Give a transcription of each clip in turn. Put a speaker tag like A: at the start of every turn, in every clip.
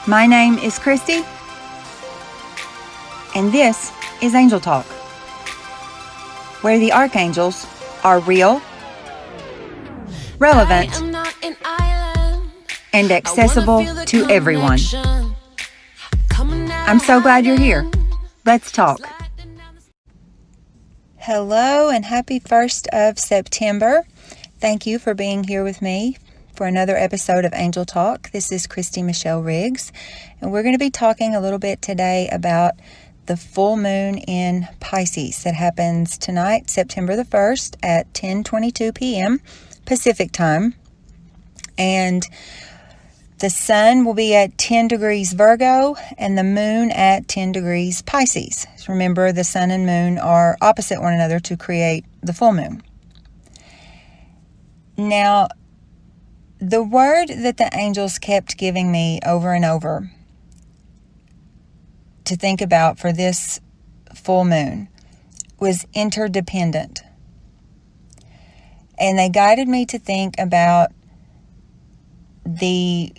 A: My name is Christy, and this is Angel Talk, where the archangels are real, relevant, and accessible to everyone. I'm so glad you're here. Let's talk. Hello and happy 1st of September. Thank you for being here with me for another episode of Angel Talk. This is Christy Michelle Riggs, and we're going to be talking a little bit today about the full moon in Pisces that happens tonight, September the 1st at 10:22 p.m. Pacific time. And the sun will be at 10 degrees Virgo and the moon at 10 degrees Pisces. So remember, the sun and moon are opposite one another to create the full moon. Now, the word that the angels kept giving me over and over to think about for this full moon was interdependent. And they guided me to think about the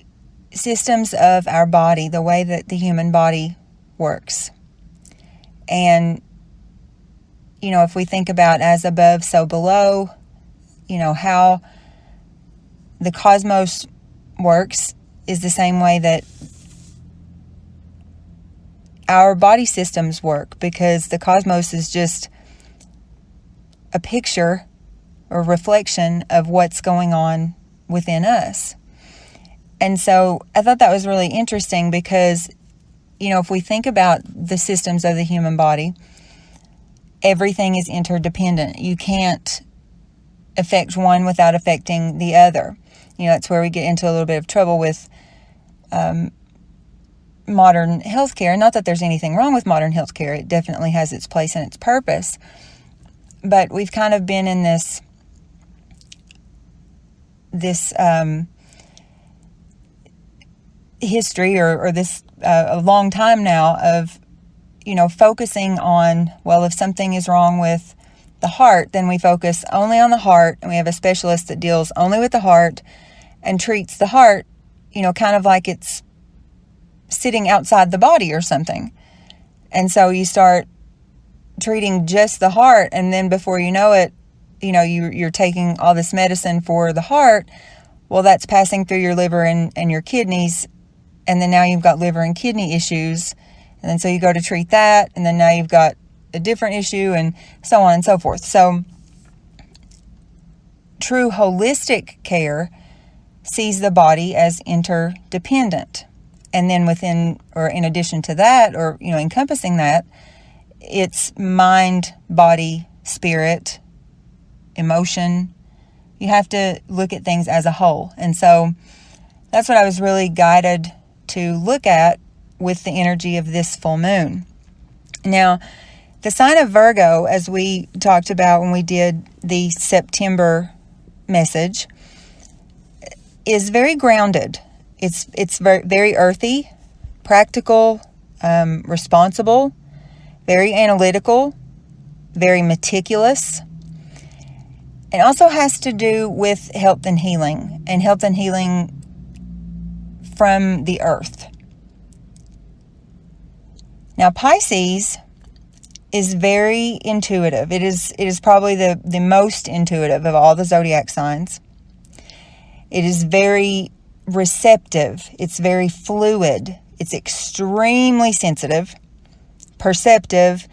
A: systems of our body, the way that the human body works. And, if we think about as above, so below, how the cosmos works is the same way that our body systems work, because the cosmos is just a picture or reflection of what's going on within us. And so I thought that was really interesting because, if we think about the systems of the human body, everything is interdependent. You can't affect one without affecting the other. That's where we get into a little bit of trouble with modern healthcare. Not that there's anything wrong with modern healthcare. It definitely has its place and its purpose. But we've kind of been in this history or this a long time now of, focusing on, well, if something is wrong with the heart, then we focus only on the heart, and we have a specialist that deals only with the heart and treats the heart, kind of like it's sitting outside the body or something. And so you start treating just the heart, and then before you know it, you're taking all this medicine for the heart. Well, that's passing through your liver and your kidneys, and then now you've got liver and kidney issues, and then so you go to treat that, and then now you've got a different issue, and so on and so forth. So true holistic care sees the body as interdependent. And then within, or in addition to that, or, encompassing that, it's mind, body, spirit, emotion. You have to look at things as a whole. And so that's what I was really guided to look at with the energy of this full moon. Now, the sign of Virgo, as we talked about when we did the September message, is very grounded. It's very, very earthy, practical, responsible, very analytical, very meticulous. It also has to do with health and healing from the earth. Now, Pisces is very intuitive. It is probably the most intuitive of all the zodiac signs. It is very receptive. It's very fluid. It's extremely sensitive, perceptive.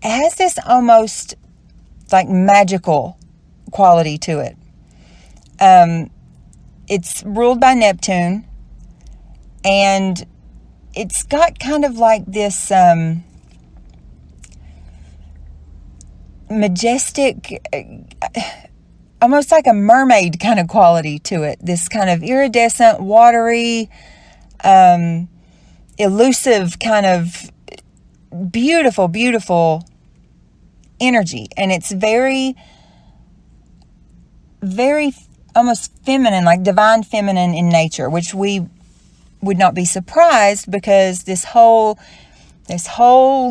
A: It has this almost like magical quality to it. It's ruled by Neptune, and it's got kind of like this majestic, almost like a mermaid kind of quality to it. This kind of iridescent, watery, elusive kind of beautiful, beautiful energy. And it's very, very almost feminine, like divine feminine in nature, which we would not be surprised because this whole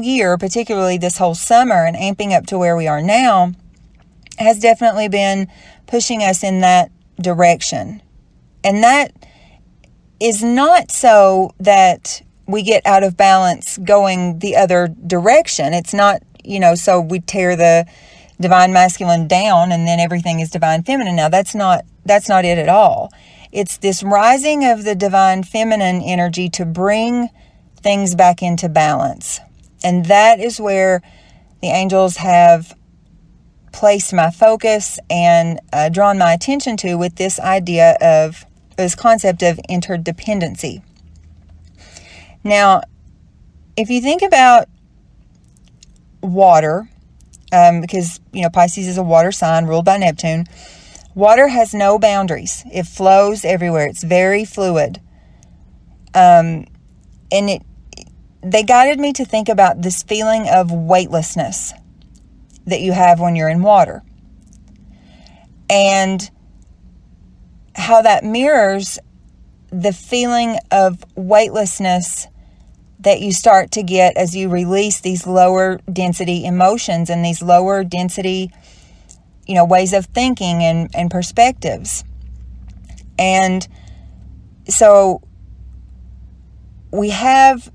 A: year, particularly this whole summer and amping up to where we are now, has definitely been pushing us in that direction. And that is not so that we get out of balance going the other direction. It's not, so we tear the divine masculine down and then everything is divine feminine. Now that's not it at all. It's this rising of the divine feminine energy to bring things back into balance. And that is where the angels have placed my focus and drawn my attention to with this concept of interdependency. Now, if you think about water, because, Pisces is a water sign ruled by Neptune, water has no boundaries. It flows everywhere. It's very fluid. They guided me to think about this feeling of weightlessness that you have when you're in water, and how that mirrors the feeling of weightlessness that you start to get as you release these lower density emotions and these lower density, ways of thinking and perspectives. And so we have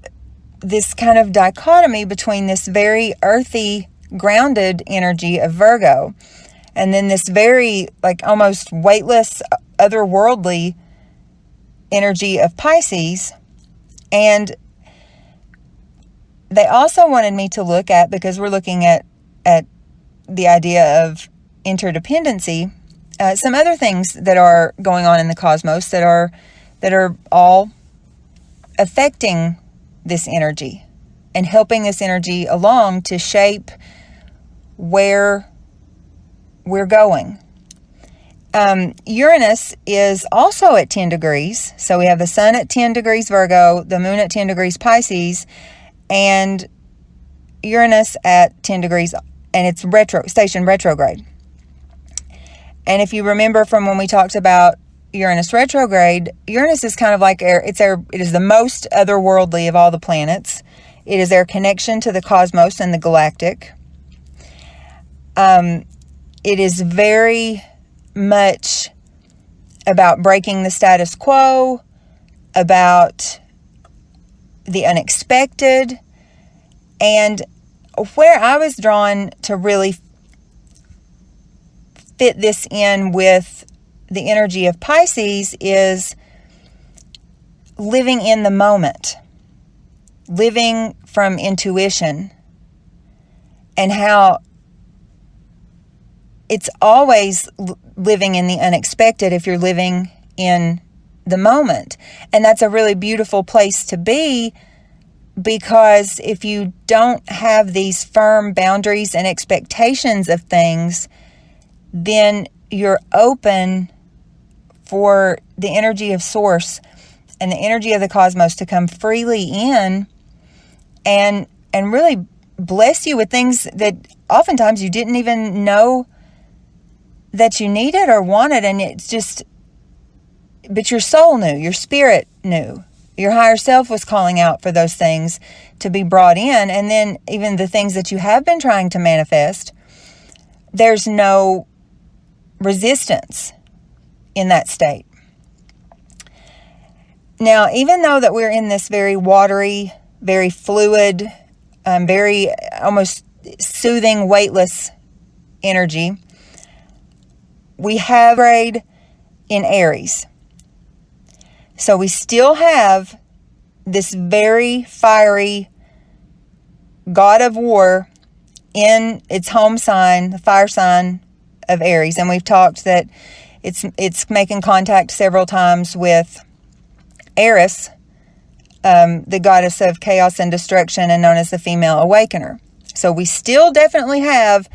A: this kind of dichotomy between this very earthy, grounded energy of Virgo, and then this very, almost weightless, otherworldly energy of Pisces. And they also wanted me to look at, because we're looking at the idea of interdependency, some other things that are going on in the cosmos that are all affecting this energy and helping this energy along to shape where we're going. Uranus is also at 10 degrees. So we have the sun at 10 degrees Virgo, the moon at 10 degrees Pisces, and Uranus at 10 degrees, and it's station retrograde. And if you remember from when we talked about Uranus retrograde, Uranus is kind of like it is the most otherworldly of all the planets. It is our connection to the cosmos and the galactic. It is very much about breaking the status quo, about the unexpected. And where I was drawn to really fit this in with the energy of Pisces is living in the moment, living from intuition, and how it's always living in the unexpected if you're living in the moment. And that's a really beautiful place to be, because if you don't have these firm boundaries and expectations of things, then you're open for the energy of Source and the energy of the cosmos to come freely in and really bless you with things that oftentimes you didn't even know that you needed or wanted. And it's just, but your soul knew, your spirit knew, your higher self was calling out for those things to be brought in. And then even the things that you have been trying to manifest, there's no resistance in that state. Now, even though that we're in this very watery, very fluid, very almost soothing, weightless energy, we have grade in Aries. So we still have this very fiery god of war in its home sign, the fire sign of Aries. And we've talked that it's making contact several times with Eris, the goddess of chaos and destruction and known as the female awakener. So we still definitely have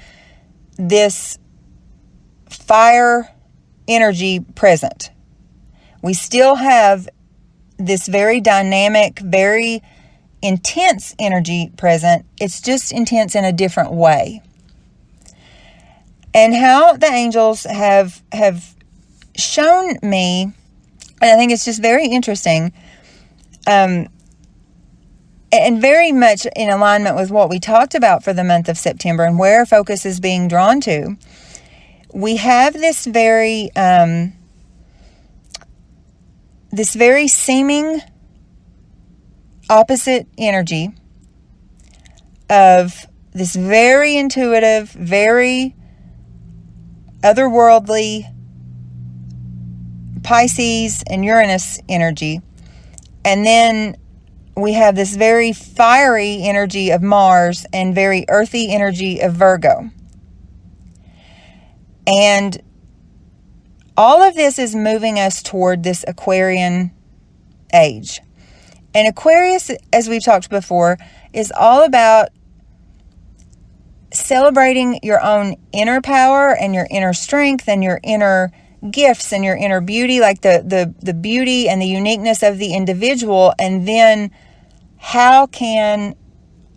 A: this fire energy present. We still have this very dynamic, very intense energy present. It's just intense in a different way. And how the angels have shown me, and I think it's just very interesting, and very much in alignment with what we talked about for the month of September and where focus is being drawn to. We have this very this very seeming opposite energy of this very intuitive, very otherworldly Pisces and Uranus energy. And then we have this very fiery energy of Mars and very earthy energy of Virgo. And all of this is moving us toward this Aquarian age. And Aquarius, as we've talked before, is all about celebrating your own inner power and your inner strength and your inner gifts and your inner beauty, like the beauty and the uniqueness of the individual. And then how can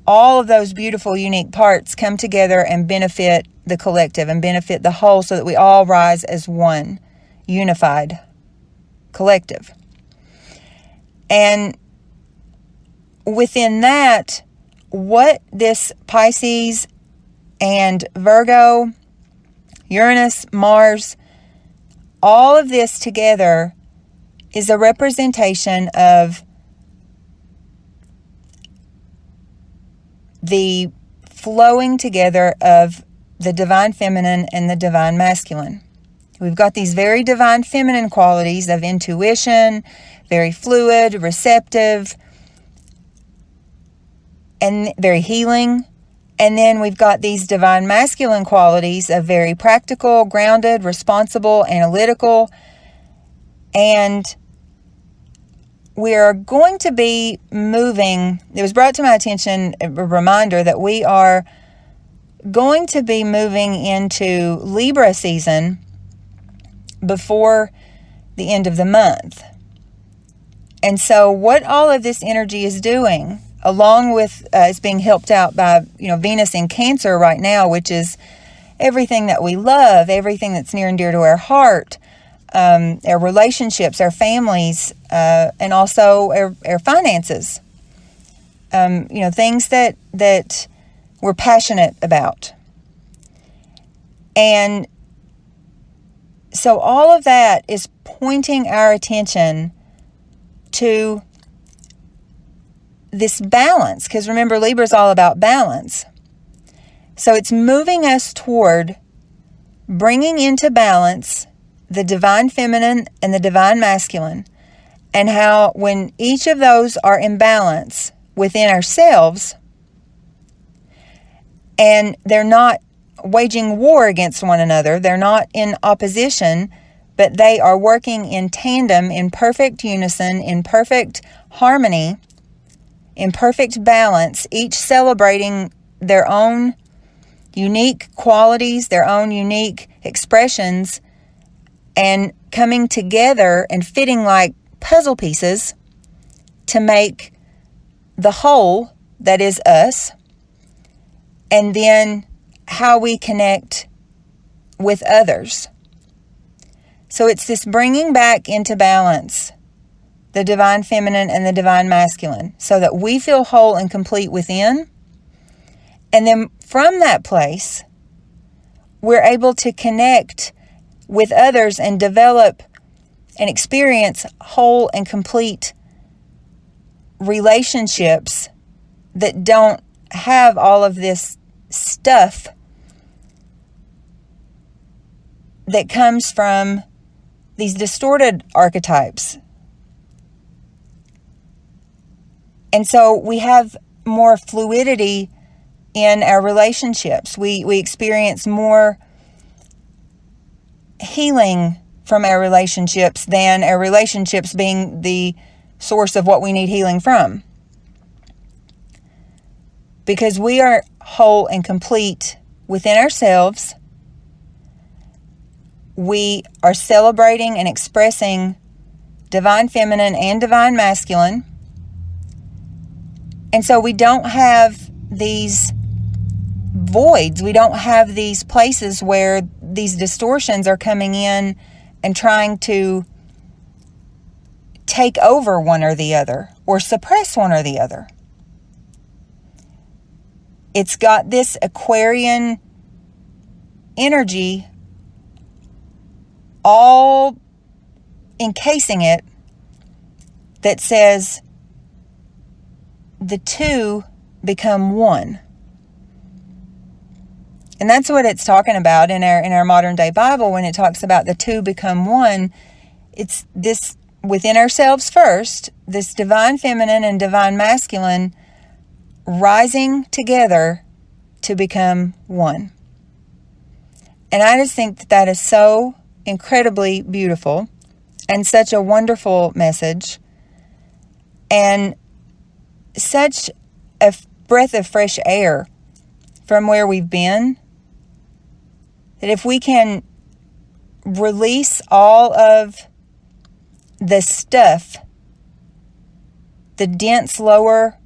A: all of those beautiful, unique parts come together and benefit the collective and benefit the whole, so that we all rise as one unified collective. And within that, what this Pisces and Virgo, Uranus, Mars, all of this together is a representation of the flowing together of the divine feminine and the divine masculine. We've got these very divine feminine qualities of intuition, very fluid, receptive, and very healing. And then we've got these divine masculine qualities of very practical, grounded, responsible, analytical. And we are going to be moving, it was brought to my attention, a reminder that we are going to be moving into Libra season before the end of the month. And so what all of this energy is doing, along with it's being helped out by Venus in Cancer right now, which is everything that we love, everything that's near and dear to our heart, our relationships, our families, and also our finances. Things that we're passionate about. And so all of that is pointing our attention to this balance, because remember, Libra is all about balance. So it's moving us toward bringing into balance the divine feminine and the divine masculine, and how when each of those are in balance within ourselves, and they're not waging war against one another, they're not in opposition, but they are working in tandem, in perfect unison, in perfect harmony, in perfect balance, each celebrating their own unique qualities, their own unique expressions, and coming together and fitting like puzzle pieces to make the whole that is us, and then how we connect with others. So it's this bringing back into balance the divine feminine and the divine masculine, so that we feel whole and complete within. And then from that place, we're able to connect with others and develop and experience whole and complete relationships that don't have all of this stuff that comes from these distorted archetypes. And so we have more fluidity in our relationships. We experience more healing from our relationships than our relationships being the source of what we need healing from. Because we are whole and complete within ourselves. We are celebrating and expressing divine feminine and divine masculine. And so we don't have these voids. We don't have these places where these distortions are coming in and trying to take over one or the other or suppress one or the other. It's got this Aquarian energy all encasing it, that says the two become one. And that's what it's talking about in our modern day Bible when it talks about the two become one. It's this within ourselves first, this divine feminine and divine masculine rising together to become one. And I just think that that is so incredibly beautiful and such a wonderful message and such a breath of fresh air from where we've been, that if we can release all of the stuff, the dense lower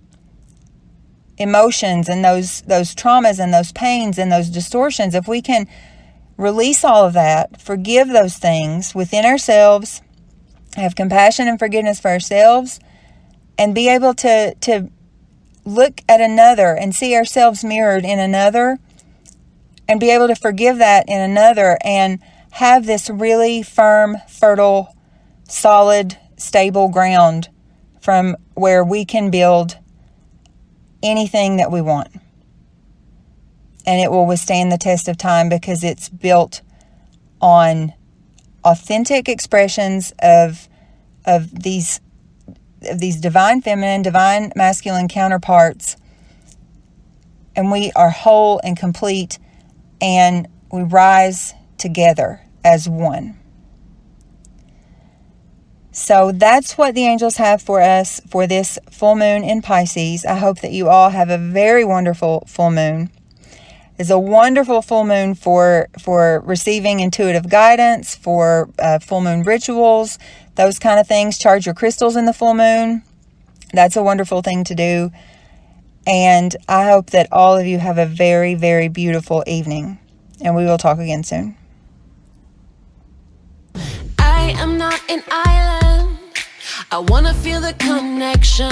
A: emotions and those traumas and those pains and those distortions, if we can release all of that, forgive those things within ourselves, have compassion and forgiveness for ourselves, and be able to look at another and see ourselves mirrored in another, and be able to forgive that in another, and have this really firm, fertile, solid, stable ground from where we can build anything that we want. And it will withstand the test of time because it's built on authentic expressions of these divine feminine, divine masculine counterparts. And we are whole and complete, and we rise together as one. So that's what the angels have for us for this full moon in Pisces. I hope that you all have a very wonderful full moon. It's a wonderful full moon for receiving intuitive guidance, for full moon rituals, those kind of things. Charge your crystals in the full moon. That's a wonderful thing to do. And I hope that all of you have a very, very beautiful evening. And we will talk again soon.
B: I am not an island. I wanna feel the connection.